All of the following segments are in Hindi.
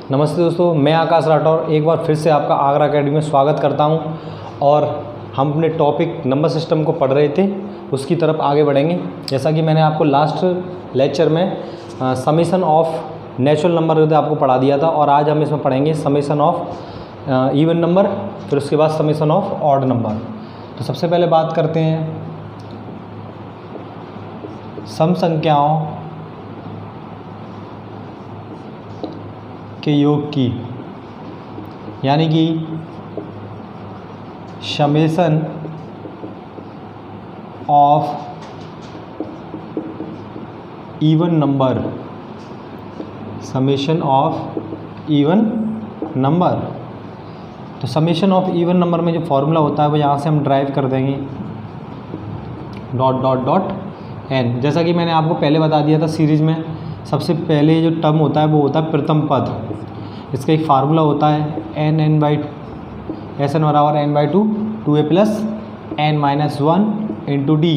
नमस्ते दोस्तों, मैं आकाश राठौर एक बार फिर से आपका आगरा अकेडमी में स्वागत करता हूं। और हम अपने टॉपिक नंबर सिस्टम को पढ़ रहे थे, उसकी तरफ आगे बढ़ेंगे। जैसा कि मैंने आपको लास्ट लेक्चर में समेशन ऑफ नेचुरल नंबर आपको पढ़ा दिया था, और आज हम इसमें पढ़ेंगे समेशन ऑफ इवन नंबर, फिर उसके बाद समेशन ऑफ ऑड नंबर। तो सबसे पहले बात करते हैं सम संख्याओं के योग की, यानी कि summation of even number, summation of even number. तो समेशन ऑफ इवन नंबर में जो फॉर्मूला होता है वो यहाँ से हम ड्राइव कर देंगे, डॉट डॉट डॉट एन। जैसा कि मैंने आपको पहले बता दिया था सीरीज़ में, सबसे पहले जो टर्म होता है वो होता है प्रथम पद। इसका एक फार्मूला होता है N N by S N बराबर N by two, two A plus N minus one into D.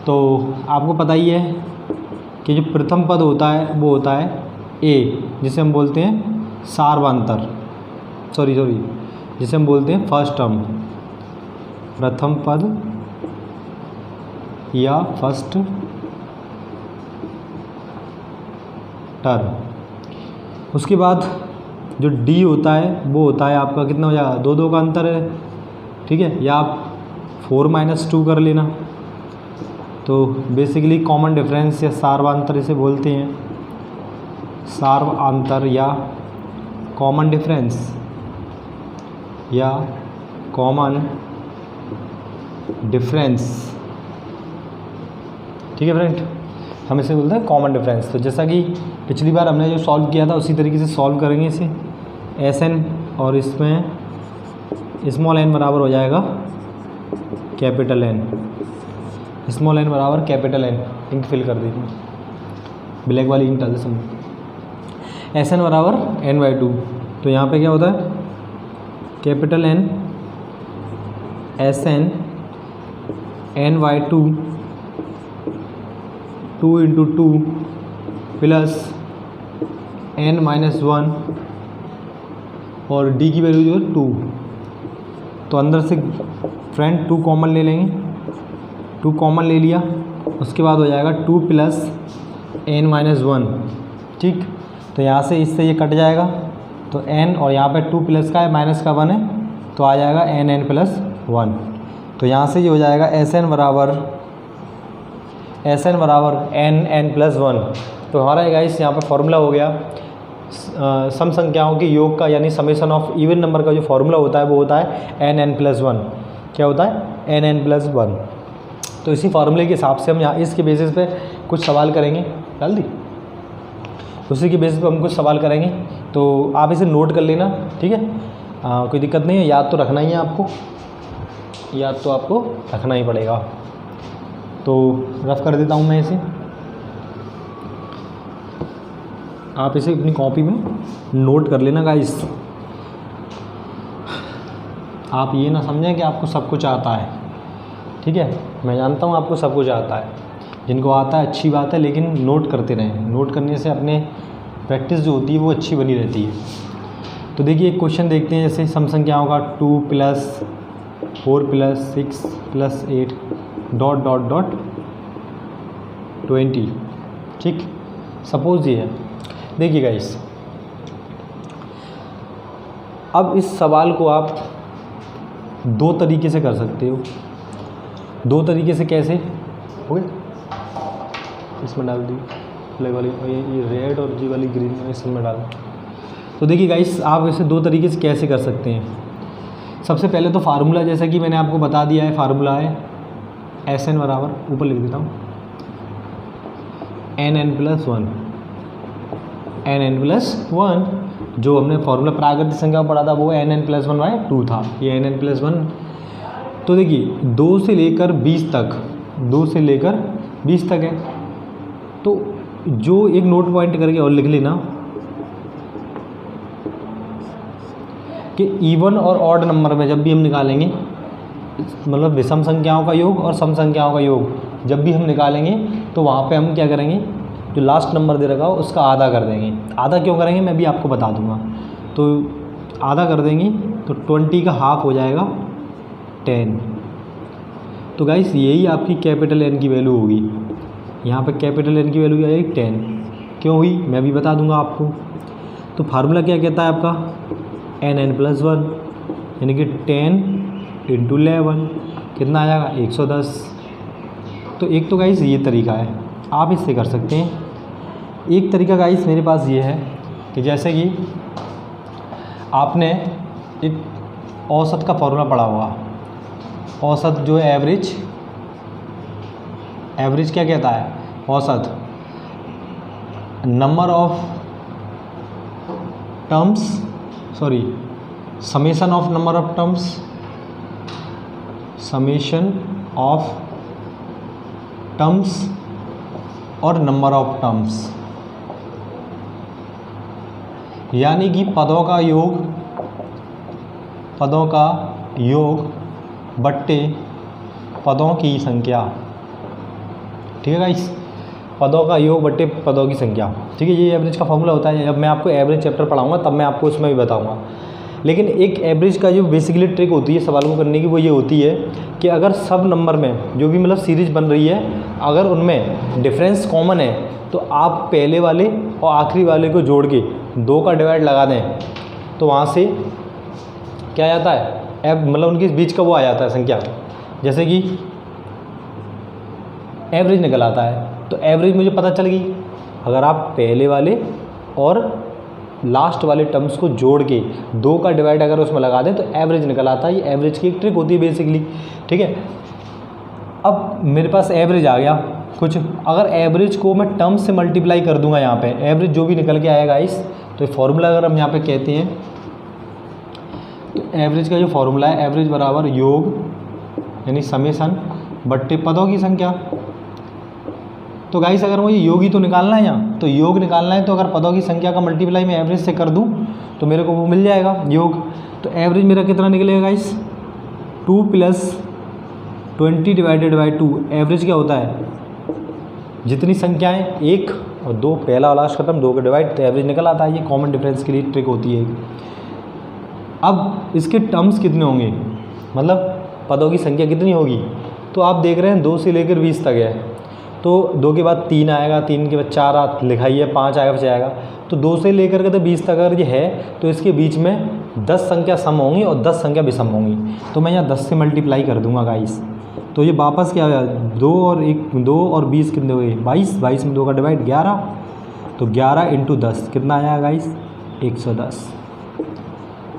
तो आपको पता ही है कि जो प्रथम पद होता है वो होता है ए, जिसे हम बोलते हैं सार्वंतर, जिसे हम बोलते हैं फर्स्ट टर्म, प्रथम पद या फर्स्ट टर्म। उसके बाद जो डी होता है वो होता है आपका कितना हो जाएगा, दो दो का अंतर है, ठीक है, या आप 4 - 2 कर लेना। तो बेसिकली कॉमन डिफरेंस या सार्वांतर इसे बोलते हैं, सार्वांतर या कॉमन डिफरेंस या कॉमन डिफरेंस, ठीक है फ्रेंड, हम इसे बोलते हैं कॉमन डिफरेंस। तो जैसा कि पिछली बार हमने जो सॉल्व किया था उसी तरीके से सॉल्व करेंगे इसे, एस एन और इसमें स्मॉल एन बराबर हो जाएगा कैपिटल एन, स्मॉल एन बराबर कैपिटल एन। इंक फिल कर दीजिए, ब्लैक वाली इंक डाल दे समझ। एस एन बराबर एन बाई टू, तो यहाँ पे क्या होता है capital N S N N by two, 2 into 2 plus N minus 1, और डी की वैल्यू जो है 2। तो अंदर से फ्रेंड 2 कॉमन ले लेंगे, 2 कॉमन ले लिया, उसके बाद हो जाएगा 2 प्लस एन माइनस 1, ठीक। तो यहाँ से इससे ये कट जाएगा, तो एन और यहाँ पे 2 प्लस का है माइनस का 1 है, तो आ जाएगा एन एन प्लस 1। तो यहाँ से ये हो जाएगा एस एन बराबर एन एन प्लस 1। तो हमारा गाइस यहाँ पर फॉर्मूला हो गया सम संख्याओं के योग का, यानी समेशन ऑफ इवन नंबर का जो फॉर्मूला होता है वो होता है एन एन प्लस 1। क्या होता है, एन एन प्लस 1। तो इसी फार्मूले के हिसाब से हम यहाँ इसके बेसिस पे कुछ सवाल करेंगे, डाल दी, उसी के बेसिस पे हम कुछ सवाल करेंगे। तो आप इसे नोट कर लेना, ठीक है, कोई दिक्कत नहीं है, याद तो रखना ही है आपको, याद तो आपको रखना ही पड़ेगा। तो रफ कर देता हूँ मैं इसे, आप इसे अपनी कॉपी में नोट कर लेना गाइस। आप ये ना समझें कि आपको सब कुछ आता है, ठीक है, मैं जानता हूँ आपको सब कुछ आता है, जिनको आता है अच्छी बात है, लेकिन नोट करते रहें। नोट करने से अपने प्रैक्टिस जो होती है वो अच्छी बनी रहती है। तो देखिए एक क्वेश्चन देखते हैं, जैसे सम संख्याओं का 2 plus 4 plus 6 plus 8 dot dot dot 20, ठीक। सपोज ये है, देखिए गाइस, अब इस सवाल को आप 2 तरीके से कर सकते हो। 2 तरीके से कैसे हो गए, इसमें डाल दी ब्लैक वाली, ये रेड और जी वाली ग्रीन में इसमें डाल। तो देखिए गाइस, आप इसे 2 तरीके से कैसे कर सकते हैं। सबसे पहले तो फार्मूला, जैसा कि मैंने आपको बता दिया है, फार्मूला है एस एन बराबर, ऊपर लिख देता हूँ, N N plus 1, N N plus 1। जो हमने फॉर्मूला प्राकृतिक संख्या पढ़ा था वो एन एन प्लस 1 बाई 2 था, ये एन एन प्लस 1। तो देखिए 2 से लेकर 20 तक, 2 से लेकर 20 तक है। तो जो एक नोट पॉइंट करके और लिख लेना कि इवन और ऑड नंबर में जब भी हम निकालेंगे, मतलब विषम संख्याओं का योग और सम संख्याओं का योग जब भी हम निकालेंगे, तो वहाँ पे हम क्या करेंगे, जो लास्ट नंबर दे रखा हो उसका आधा कर देंगे। आधा क्यों करेंगे मैं भी आपको बता दूंगा। तो आधा कर देंगे तो 20 का हाफ हो जाएगा 10। तो गाइस यही आपकी कैपिटल N की वैल्यू होगी। यहाँ पे कैपिटल N की वैल्यू क्या आएगी 10। क्यों हुई मैं भी बता दूंगा आपको। तो फार्मूला क्या कहता है आपका n+1 यानी कि 10 × 11 कितना आ जाएगा 110। तो एक तो गाइस ये तरीका है, आप इससे कर सकते हैं। एक तरीका गाइस मेरे पास ये है कि जैसे कि आपने एक औसत का फॉर्मूला पढ़ा होगा। औसत जो है एवरेज क्या कहता है, औसत number of terms, sorry summation of number of terms, summation of terms और नंबर ऑफ टर्म्स, यानी कि पदों का योग बट्टे पदों की संख्या। ठीक है गाइस, पदों का योग बट्टे पदों की संख्या। ठीक है, ये एवरेज का फॉर्मूला होता है। जब मैं आपको एवरेज चैप्टर पढ़ाऊंगा तब मैं आपको उसमें भी बताऊंगा। लेकिन एक एवरेज का जो बेसिकली ट्रिक होती है सवाल को करने की, वो ये होती है कि अगर सब नंबर में जो भी मतलब सीरीज बन रही है, अगर उनमें डिफरेंस कॉमन है तो आप पहले वाले और आखिरी वाले को जोड़ के 2 का डिवाइड लगा दें तो वहाँ से क्या आ जाता है मतलब उनके बीच का वो आ जाता है संख्या, जैसे कि एवरेज निकल आता है। तो एवरेज मुझे पता चल गई, अगर आप पहले वाले और लास्ट वाले टर्म्स को जोड़ के 2 का डिवाइड अगर उसमें लगा दें तो एवरेज निकल आता है। ये एवरेज की एक ट्रिक होती है बेसिकली। ठीक है, अब मेरे पास एवरेज आ गया कुछ, अगर एवरेज को मैं टर्म से मल्टीप्लाई कर दूंगा यहाँ पे, एवरेज जो भी निकल के आएगा इस, तो ये फॉर्मूला अगर हम यहाँ पे कहते हैं तो एवरेज का जो फॉर्मूला है एवरेज बराबर योग यानी समेशन बट्टे पदों की संख्या। तो गाइस अगर मुझे योग ही तो निकालना है यहाँ, तो योग निकालना है तो अगर पदों की संख्या का मल्टीप्लाई मैं एवरेज से कर दूँ तो मेरे को वो मिल जाएगा योग। तो एवरेज मेरा कितना निकलेगा गाइस 2 + 20 / 2। एवरेज क्या होता है, जितनी संख्याएं 1 और 2, पहला और लास्ट खत्म, 2 का डिवाइड, तो एवरेज निकल आता है। ये कॉमन डिफरेंस के लिए ट्रिक होती है। अब इसके टर्म्स कितने होंगे, मतलब पदों की संख्या कितनी होगी, तो आप देख रहे हैं 2 से लेकर 20 तक है। तो 2 के बाद 3 आएगा, 3 के बाद 4 लिखाई है, 5 आएगा, 5 आएगा। तो 2 से लेकर के तो 20 तक अगर ये है तो इसके बीच में 10 संख्या सम होंगी और 10 संख्या विषम होंगी। तो मैं यहाँ 10 से मल्टीप्लाई कर दूंगा गाइस, तो ये वापस क्या हो 2 और 20 कितने हुए 22, 22 में 2 का डिवाइड 11, तो 11 × 10 कितना आया गाइस 110।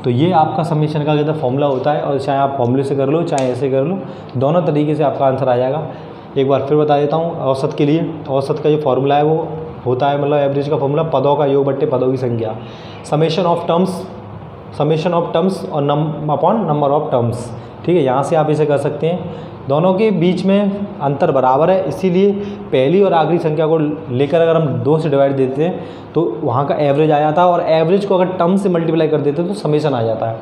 तो ये आपका समेशन का कहते फॉर्मूला होता है, और चाहे आप फॉर्मूले से कर लो चाहे ऐसे कर लो, दोनों तरीके से आपका आंसर आ जाएगा। एक बार फिर बता देता हूँ औसत के लिए। औसत का जो फॉर्मूला है वो होता है, मतलब एवरेज का फॉर्मूला पदों का योग बट्टे पदों की संख्या, समेशन ऑफ टर्म्स और नंबर ऑफ टर्म्स। ठीक है, यहाँ से आप इसे कर सकते हैं। दोनों के बीच में अंतर बराबर है, इसीलिए पहली और आखिरी संख्या को लेकर अगर हम 2 से डिवाइड देते हैं तो वहाँ का एवरेज आ जाता है, और एवरेज को अगर टर्म से मल्टीप्लाई कर देते हैं तो समेशन आ जाता है।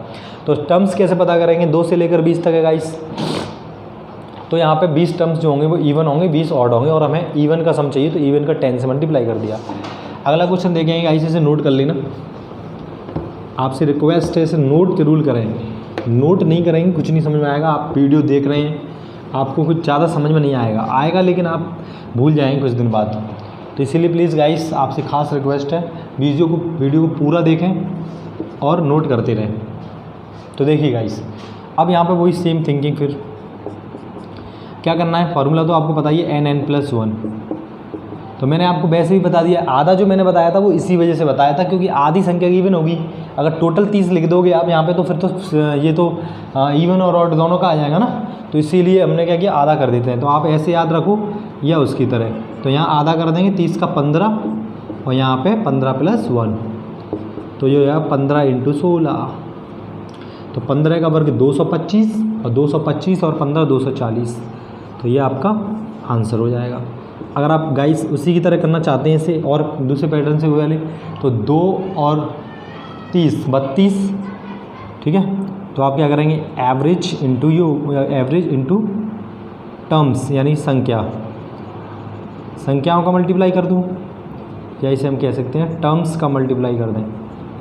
तो टर्म्स कैसे पता करेंगे, 2 से लेकर 20 तक है गाइस। तो यहाँ पे 20 टर्म्स जो होंगे वो इवन होंगे, 20 ऑड होंगे, और हमें इवन का सम चाहिए तो इवन का 10 से मल्टीप्लाई कर दिया। अगला क्वेश्चन देखेंगे गाइस, इसे नोट कर लेना, आपसे रिक्वेस्ट है इसे नोट जरूर करें। नोट नहीं करेंगे कुछ नहीं समझ में आएगा। आप वीडियो देख रहे हैं, आपको कुछ ज़्यादा समझ में नहीं आएगा लेकिन आप भूल जाएंगे कुछ दिन बाद। तो इसीलिए प्लीज़ गाइस आपसे खास रिक्वेस्ट है वीडियो को पूरा देखें और नोट करते रहें। तो देखिए गाइस, अब यहाँ पे वही सेम थिंकिंग, फिर क्या करना है, फार्मूला तो आपको पता ही है n+1। तो मैंने आपको वैसे ही बता दिया, आधा जो मैंने बताया था वो इसी वजह से बताया था क्योंकि आधी संख्या इवन होगी। अगर टोटल 30 लिख दोगे आप यहाँ पे तो फिर तो ये तो इवन और ऑड दोनों का आ जाएगा ना, तो इसीलिए हमने क्या किया आधा कर देते हैं। तो आप ऐसे याद रखो या उसकी तरह, तो यहाँ आधा कर देंगे 30 का 15 और यहाँ पे 15 + 1, तो ये है 15 × 16, तो 15 का वर्ग 225 और 225 और 15 240, तो ये आपका आंसर हो जाएगा। अगर आप गाइस उसी की तरह करना चाहते हैं इसे और दूसरे पैटर्न से हुए वाले, तो 2 और 30 32, ठीक है। तो आप क्या करेंगे एवरेज इंटू टर्म्स यानी संख्याओं का मल्टीप्लाई कर दूँ, या इसे हम कह सकते हैं टर्म्स का मल्टीप्लाई कर दें,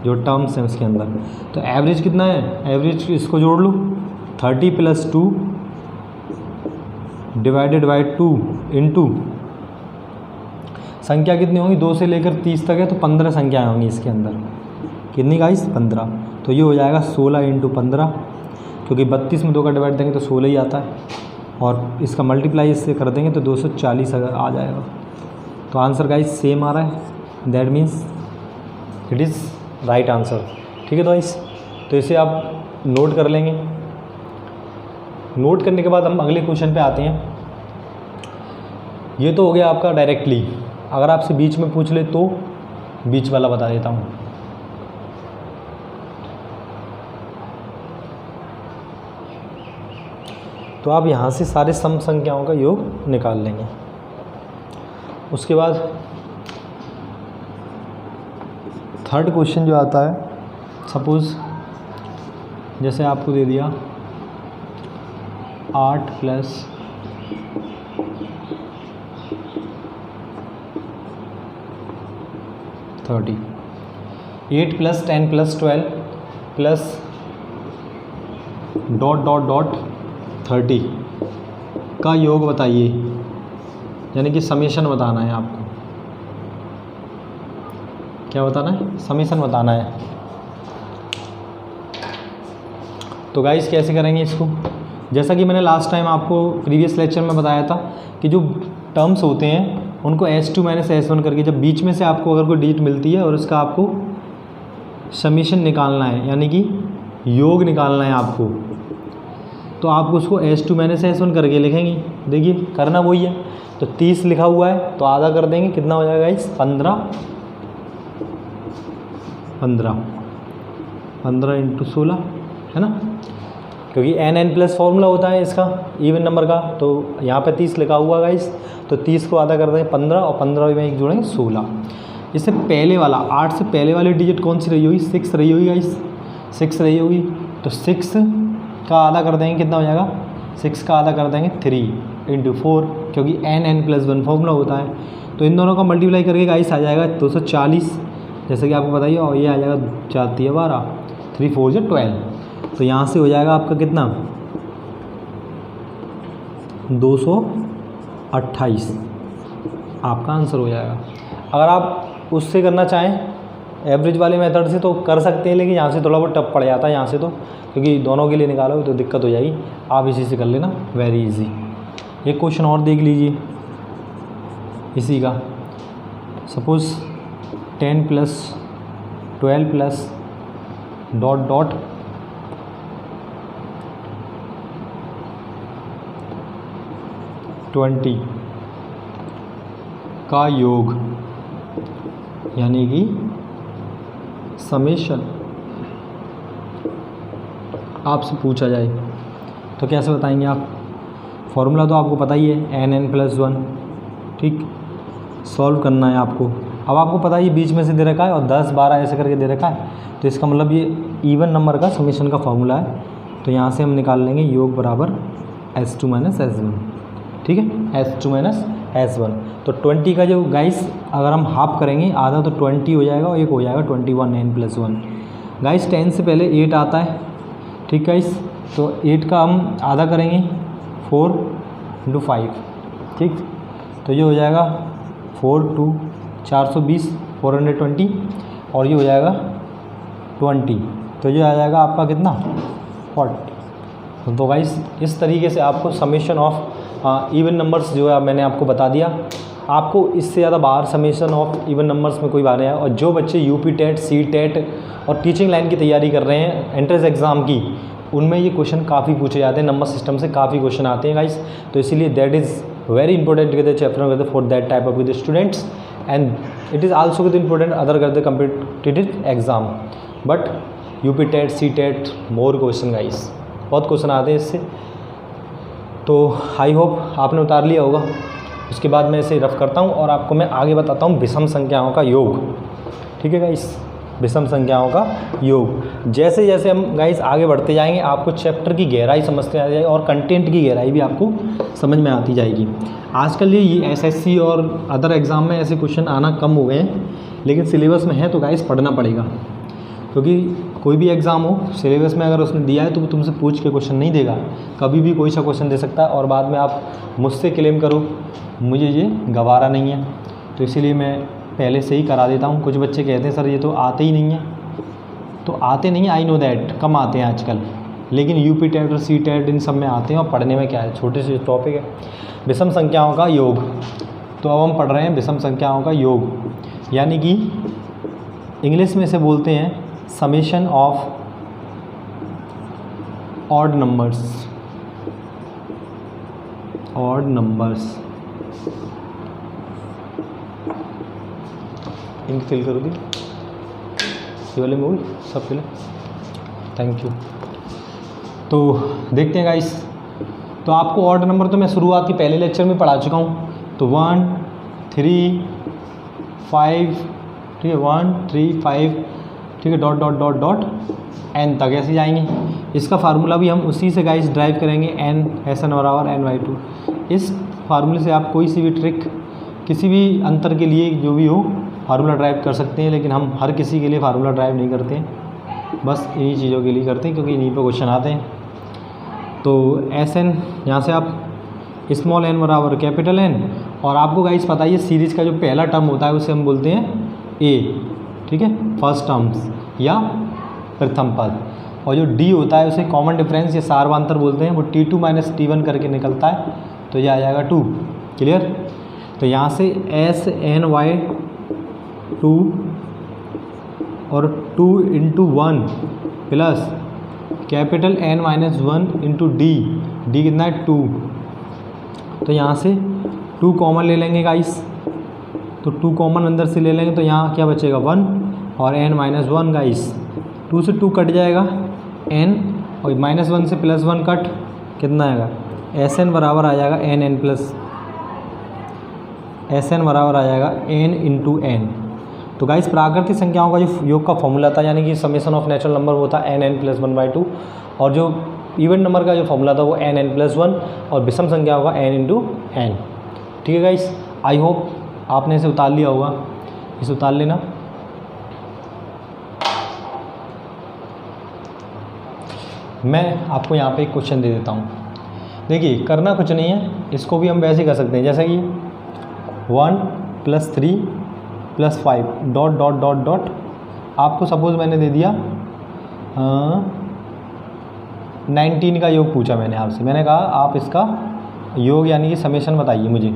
जो टर्म्स हैं उसके अंदर। तो एवरेज कितना है, एवरेज इसको जोड़ लूँ 30 + 2 डिवाइडेड बाई 2 इंटू संख्या कितनी होंगी 2 से लेकर 30 तक है, तो 15 संख्याएँ होंगी इसके अंदर। कितनी गाइस 15। तो ये हो जाएगा 16 × 15, क्योंकि 32 में 2 का डिवाइड देंगे तो 16 ही आता है, और इसका मल्टीप्लाई इससे कर देंगे तो 240 अगर आ जाएगा। तो आंसर गाइस सेम आ रहा है, that means it is right answer. ठीक है गाइस, तो इसे आप नोट कर लेंगे। नोट करने के बाद हम अगले क्वेश्चन पे आते हैं। ये तो हो गया आपका डायरेक्टली, अगर आपसे बीच में पूछ ले तो बीच वाला बता देता हूँ। तो आप यहाँ से सारे सम संख्याओं का योग निकाल लेंगे। उसके बाद थर्ड क्वेश्चन जो आता है, सपोज़ जैसे आपको दे दिया 8 + 30, 8 + 10 + 12 प्लस ... 30 का योग बताइए, यानी कि समेशन बताना है आपको। क्या बताना है, समेशन बताना है। तो गाइस कैसे करेंगे इसको, जैसा कि मैंने लास्ट टाइम आपको प्रीवियस लेक्चर में बताया था कि जो टर्म्स होते हैं उनको S2 - S1 करके, जब बीच में से आपको अगर कोई डिजिट मिलती है और उसका आपको समेशन निकालना है, यानी कि योग निकालना है आपको, तो आपको उसको S2 - S1 करके लिखेंगे। देखिए करना वही है। तो 30 लिखा हुआ है तो आधा कर देंगे, कितना हो जाएगा इस 15 × 16 है ना, क्योंकि n+ फॉर्मूला होता है इसका इवन नंबर का। तो यहाँ पे 30 लिखा हुआ गाइस, तो 30 को आधा कर देंगे 15, और 15 में एक जोड़ेंगे 16। इससे पहले वाला 8 से पहले वाली डिजिट कौन सी रही होगी, 6 रही होगी गाइस, 6 रही होगी। तो 6 का आधा कर देंगे, कितना हो जाएगा, 6 का आधा कर देंगे 3 × 4, क्योंकि n+1 फॉर्मूला होता है। तो इन दोनों का मल्टीप्लाई करके गाइस आ जाएगा 240, जैसे कि आपको बताइए, और ये आ जाएगा 4 × 3 = 12, 3 × 4 = 12। तो यहाँ से हो जाएगा आपका कितना 228 आपका आंसर हो जाएगा। अगर आप उससे करना चाहें एवरेज वाले मेथड से तो कर सकते हैं, लेकिन यहाँ से थोड़ा बहुत टफ पड़ जाता है यहाँ से, तो क्योंकि दोनों के लिए निकालोगे तो दिक्कत हो जाएगी। आप इसी से कर लेना, वेरी इजी। एक क्वेश्चन और देख लीजिए इसी का, सपोज़ 10 + 12 +... 20 का योग, यानी कि समेशन आपसे पूछा जाए तो कैसे बताएंगे आप। फॉर्मूला तो आपको पता ही है, n+1। ठीक, सॉल्व करना है आपको। अब आपको पता है ये बीच में से दे रखा है और 10 12 ऐसे करके दे रखा है, तो इसका मतलब ये इवन नंबर का समेशन का फॉर्मूला है। तो यहाँ से हम निकाल लेंगे योग बराबर S2 - S1। ठीक है, S2 - S1। तो 20 का जो गाइस अगर हम हाफ करेंगे, आधा, तो 20 हो जाएगा, और एक हो जाएगा 21 n+1। गाइस 10 से पहले 8 आता है। ठीक गाइस, तो 8 का हम आधा करेंगे 4 × 5। ठीक, तो ये हो जाएगा 4 × 2 420 420, और ये हो जाएगा 20, तो ये आ जाएगा आपका कितना 40। तो गाइस इस तरीके से आपको समेशन ऑफ इवन नंबर्स जो है मैंने आपको बता दिया। आपको इससे ज़्यादा बाहर समेशन ऑफ इवन नंबर्स में कोई बात नहीं है। और जो बच्चे यूपी टेट, सी टेट और टीचिंग लाइन की तैयारी कर रहे हैं एंट्रेंस एग्ज़ाम की, उनमें ये क्वेश्चन काफ़ी पूछे जाते हैं, नंबर सिस्टम से काफ़ी क्वेश्चन आते हैं गाइस। तो इसीलिए that is very important with the chapter for that type of with students, and it is also with important other कर the competitive exam. But UP TET, C TET, more question guys, बहुत क्वेश्चन आते हैं इससे। तो आई होप आपने उतार लिया होगा। उसके बाद मैं इसे रफ करता हूँ और आपको मैं आगे बताता हूँ विषम संख्याओं का योग। ठीक है गाइस। विषम संख्याओं का योग। जैसे जैसे हम गाइस आगे बढ़ते जाएंगे आपको चैप्टर की गहराई समझते आ जाएगी और कंटेंट की गहराई भी आपको समझ में आती जाएगी। आजकल ये एसएससी और अदर एग्ज़ाम में ऐसे क्वेश्चन आना कम हो गए हैं, लेकिन सिलेबस में है तो गाइस पढ़ना पड़ेगा, क्योंकि कोई भी एग्ज़ाम हो सिलेबस में अगर उसने दिया है तो वो तुमसे पूछ के क्वेश्चन नहीं देगा, कभी भी कोई सा क्वेश्चन दे सकता है और बाद में आप मुझसे क्लेम करो मुझे ये गवारा नहीं है। तो इसीलिए मैं पहले से ही करा देता हूँ। कुछ बच्चे कहते हैं सर ये तो आते ही नहीं है, तो आते नहीं है, आई नो दैट, कम आते हैं आजकल, लेकिन यूपी टेट और सी टेट इन सब में आते हैं और पढ़ने में क्या है, छोटे से टॉपिक है विषम संख्याओं का योग। तो अब हम पढ़ रहे हैं विषम संख्याओं का योग, यानी कि इंग्लिश में इसे बोलते हैं summation of odd numbers. Odd numbers ink फिल कर दी, ये वाले मूल सब फिल, थैंक यू। तो देखते हैं गाइस, तो आपको ऑड नंबर तो मैं शुरुआत की पहले लेक्चर में पढ़ा चुका हूँ। तो 1 3 5, ठीक है, 1 3 5, ठीक है, dot dot dot dot n तक ऐसे जाएंगे। इसका फार्मूला भी हम उसी से गाइस ड्राइव करेंगे, n SN बराबर n/2। इस फार्मूले से आप कोई सी भी ट्रिक किसी भी अंतर के लिए जो भी हो फार्मूला ड्राइव कर सकते हैं, लेकिन हम हर किसी के लिए फार्मूला ड्राइव नहीं करते हैं, बस इन्हीं चीज़ों के लिए करते हैं क्योंकि इन्हीं पर क्वेश्चन आते हैं। तो SN यहाँ से आप स्मॉल n बराबर कैपिटल N, और आपको गाइस पता है सीरीज़ का जो पहला टर्म होता है उसे हम बोलते हैं A, ठीक है, फर्स्ट टर्म्स या प्रथम पद, और जो D होता है उसे कॉमन डिफरेंस या सार्वंतर बोलते हैं, वो T2 माइनस T1 करके निकलता है, तो यह आ जाएगा 2। क्लियर। तो यहाँ से SNY2 और 2 × 1 प्लस कैपिटल N-1 × D कितना है 2, तो यहाँ से 2 कॉमन ले लेंगे गाइस, तो 2 कॉमन अंदर से ले लेंगे तो यहाँ क्या बचेगा 1 और N-1 गाइस, 2 से 2 कट जाएगा N और -1 से +1 कट, कितना आएगा SN बराबर आ जाएगा SN बराबर आ जाएगा n × n। तो गाइस प्राकृतिक संख्याओं का जो योग का फॉर्मूला था, यानी कि समेशन ऑफ नेचुरल नंबर वो था n + 1/2, और जो इवन नंबर का जो फॉर्मूला था वो n + 1, और विषम संख्याओं का n × n। ठीक है गाइस, आई होप आपने इसे उतार लिया होगा, इसे उतार लेना। मैं आपको यहाँ पे एक क्वेश्चन दे देता हूँ, देखिए करना कुछ नहीं है, इसको भी हम वैसे ही कर सकते हैं जैसे कि 1 + 3 + 5 डॉट डॉट डॉट डॉट, आपको सपोज़ मैंने दे दिया 19 का योग पूछा मैंने आपसे, मैंने कहा आप इसका योग यानी कि समेशन बताइए मुझे।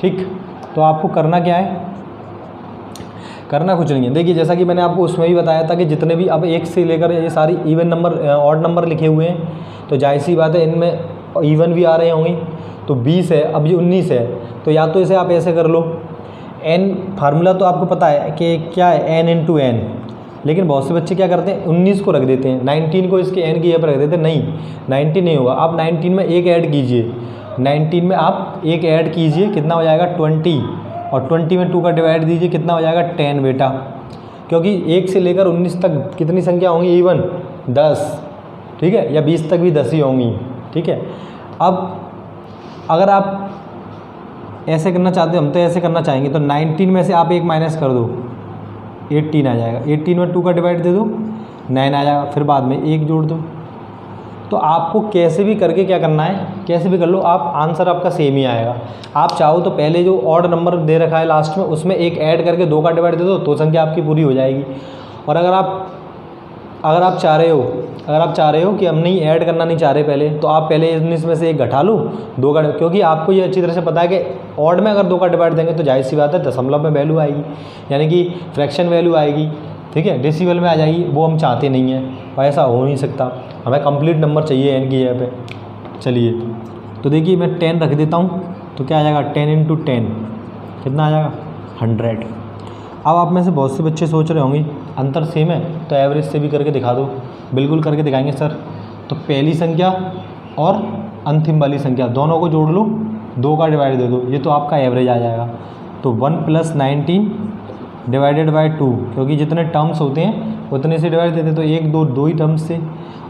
ठीक, तो आपको करना क्या है, करना कुछ नहीं है। देखिए जैसा कि मैंने आपको उसमें भी बताया था कि जितने भी अब 1 से लेकर ये सारी इवन नंबर ऑड नंबर लिखे हुए हैं, तो जाहिर सी बात है इनमें इवन भी आ रहे होंगे। तो 20 है, अब ये 19 है, तो या तो इसे आप ऐसे कर लो, n फार्मूला तो आपको पता है कि क्या है n × n, लेकिन बहुत से बच्चे क्या करते हैं 19 को रख देते हैं, 19 को इसके n की जगह पर रख देते हैं। नहीं, 19 नहीं होगा, आप 19 में एक ऐड कीजिए, 19 में आप एक ऐड कीजिए, कितना हो जाएगा 20, और 20 में 2 का डिवाइड दीजिए, कितना हो जाएगा 10 बेटा, क्योंकि 1 से लेकर 19 तक कितनी संख्या होंगी इवन 10, ठीक है, या 20 तक भी 10 ही होंगी। ठीक है, अब अगर आप ऐसे करना चाहते हो, हम तो ऐसे करना चाहेंगे, तो 19 में से आप एक माइनस कर दो, 18 आ जाएगा, 18 में 2 का डिवाइड दे दो 9 आ जाएगा, फिर बाद में 1 जोड़ दो। तो आपको कैसे भी करके क्या करना है, कैसे भी कर लो, आप आंसर आपका सेम ही आएगा। आप चाहो तो पहले जो ऑड नंबर दे रखा है लास्ट में उसमें एक ऐड करके 2 का डिवाइड दे दो, तो संख्या आपकी पूरी हो जाएगी। और अगर आप चाह रहे हो कि हम नहीं ऐड करना नहीं चाह रहे पहले, तो आप पहले 19 में से एक घटा लो 2 का, क्योंकि आपको ये अच्छी तरह से पता है कि ऑड में अगर 2 का डिवाइड देंगे तो जाहिर सी बात है दशमलव में वैल्यू आएगी, यानी कि फ्रैक्शन वैल्यू आएगी। ठीक है, डेसिमल में आ जाएगी, वो हम चाहते नहीं हैं, और ऐसा हो नहीं सकता, हमें कंप्लीट नंबर चाहिए n की जगह पे। चलिए, तो देखिए मैं 10 रख देता हूँ, तो क्या आ जाएगा 10 × 10 कितना आ जाएगा 100। अब आप में से बहुत से बच्चे सोच रहे होंगे अंतर सेम है तो एवरेज से भी करके दिखा दो। बिल्कुल करके दिखाएंगे सर। तो पहली संख्या और अंतिम वाली संख्या दोनों को जोड़ लो, 2 का डिवाइड दे दो, ये तो आपका एवरेज आ जाएगा। तो 1 + 19 डिवाइडेड बाय 2, क्योंकि जितने टर्म्स होते हैं उतने से डिवाइड देते हैं, तो 1 2 2 ही टर्म्स से।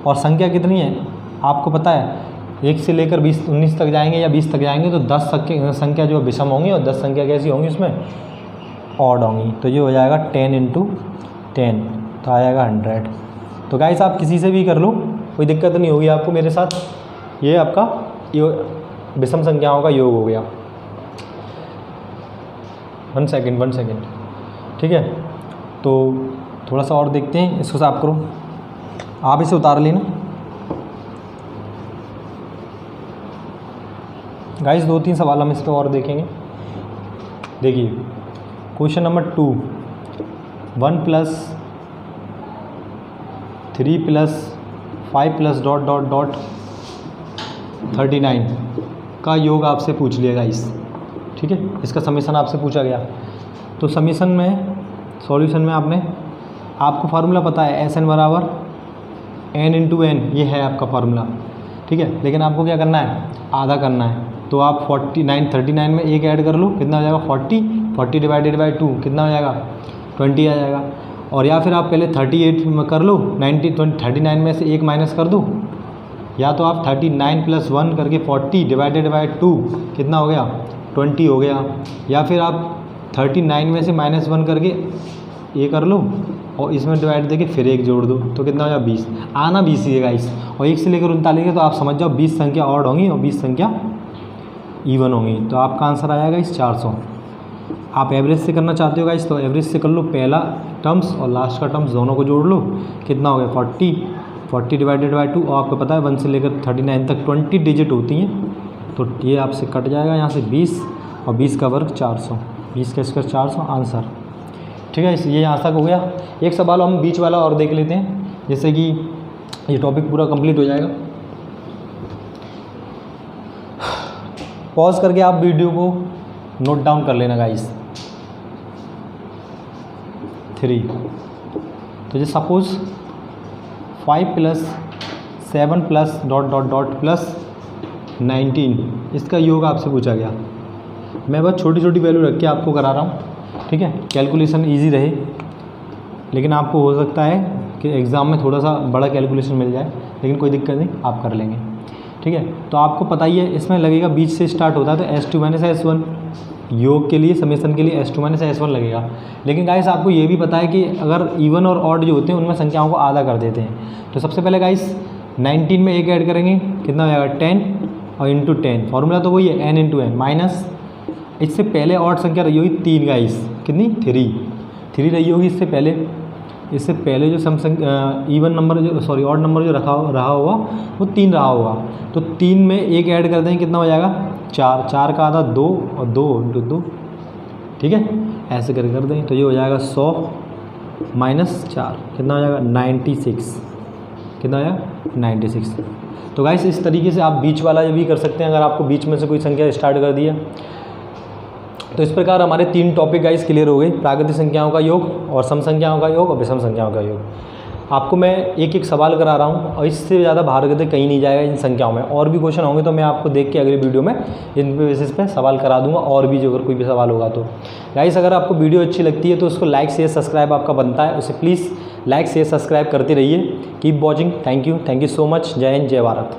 और संख्या कितनी है आपको पता है, 1 से लेकर 20 19 तक जाएंगे या 20 तक जाएंगे तो 10 संख्या जो विषम होंगी और 10 संख्या कैसी होंगी उसमें ऑड होंगी। तो ये हो जाएगा 10 × 10, तो आ जाएगा 100। तो गाइस आप किसी से भी कर लो, कोई दिक्कत नहीं होगी आपको मेरे साथ। ये आपका विषम संख्याओं का योग हो गया। 1 सेकेंड, ठीक है। तो थोड़ा सा और देखते हैं, इसको साफ करो, आप इसे उतार लेना। गाइस 2-3 सवाल हम इस पर और देखेंगे। देखिए क्वेश्चन नंबर 2, 1 + 3 + 5 + ... 39 का योग आपसे पूछ लिया गाइस, ठीक है। इसका समीशन आपसे पूछा गया। तो समीशन में, सॉल्यूशन में आपको फार्मूला पता है, SN = n × n, ये है आपका फार्मूला, ठीक है। लेकिन आपको क्या करना है, आधा करना है। तो आप 39 में एक ऐड कर लो, कितना हो जाएगा 40 डिवाइडेड बाय 2 कितना हो जाएगा 20 आ जाएगा। और या फिर आप पहले 38 में कर लो, 39 में से एक माइनस कर दो, या तो आप 39 + 1 करके 40 डिवाइडेड बाय 2 कितना हो गया 20 हो गया। या फिर आप 39 में से -1 करके ये कर लो और इसमें डिवाइड देके फिर एक जोड़ दो, तो कितना हो जाएगा 20। आना 20 ही है गाइस। और 1 से लेकर 39 है, तो आप समझ जाओ 20 संख्या ऑड होंगी और 20 संख्या इवन होंगी। तो आपका आंसर आ जाएगा इस 400। आप एवरेज से करना चाहते हो गाइस, तो एवरेज से कर लो, पहला टर्म्स और लास्ट का टर्म्स दोनों को जोड़ लो, कितना हो गया 40 डिवाइडेड बाय 2। और आपको पता है 1 से लेकर 39 तक 20 डिजिट होती हैं, तो ये आपसे कट जाएगा यहाँ से 20 और 20 का वर्ग 400, 20 का स्क्वायर 400 आंसर, ठीक है। ये यहाँ तक हो गया। एक सवाल हम बीच वाला और देख लेते हैं, जैसे कि ये टॉपिक पूरा कंप्लीट हो जाएगा। पॉज करके आप वीडियो को नोट डाउन कर लेना गाइस। 3, तो ये सपोज 5 + 7 + ... 19 इसका योग आपसे पूछा गया। मैं बस छोटी छोटी वैल्यू रख के आपको करा रहा हूँ, ठीक है, कैलकुलेशन इजी रहे। लेकिन आपको हो सकता है कि एग्ज़ाम में थोड़ा सा बड़ा कैलकुलेशन मिल जाए, लेकिन कोई दिक्कत नहीं, आप कर लेंगे, ठीक है। तो आपको पता ही है इसमें लगेगा, बीच से स्टार्ट होता है, तो S2 - S1 योग के लिए, समेशन के लिए S2 - S1 लगेगा। लेकिन गाइस आपको ये भी पता है कि अगर इवन और ऑड जो होते हैं उनमें संख्याओं को आधा कर देते हैं। तो सबसे पहले गाइस 19 में एक ऐड करेंगे, कितना हो जाएगा 10 और इंटू 10, फॉर्मूला तो वही है n × n, माइनस इससे पहले ऑड संख्या रही होगी 3 गाइस, कितनी 3 रही होगी इससे पहले जो इवन नंबर जो ऑड नंबर जो रहा होगा वो 3 रहा होगा। तो 3 में एक ऐड कर देंगे, कितना हो जाएगा 4 का आधा 2 और 2, ठीक है, ऐसे कर देंगे। तो ये हो जाएगा 100 - 4 कितना हो जाएगा 96, कितना हो जाएगा 96। तो गाइस इस तरीके से आप बीच वाला भी कर सकते हैं, अगर आपको बीच में से कोई संख्या स्टार्ट कर दिया। तो इस प्रकार हमारे 3 टॉपिक गाइस क्लियर हो गए, प्राकृतिक संख्याओं का योग और सम संख्याओं का योग और विषम संख्याओं का योग। आपको मैं एक एक सवाल करा रहा हूँ और इससे ज़्यादा बाहर गए कहीं नहीं जाएगा इन संख्याओं में। और भी क्वेश्चन होंगे तो मैं आपको देख के अगले वीडियो में इन बेसिस पे सवाल करा दूंगा, और भी जो अगर कोई भी सवाल होगा तो। गाइस अगर आपको वीडियो अच्छी लगती है तो उसको लाइक शेयर सब्सक्राइब आपका बनता है, उसे प्लीज़ लाइक शेयर सब्सक्राइब करते रहिए। Keep watching, thank you so much. जय हिंद, जय भारत।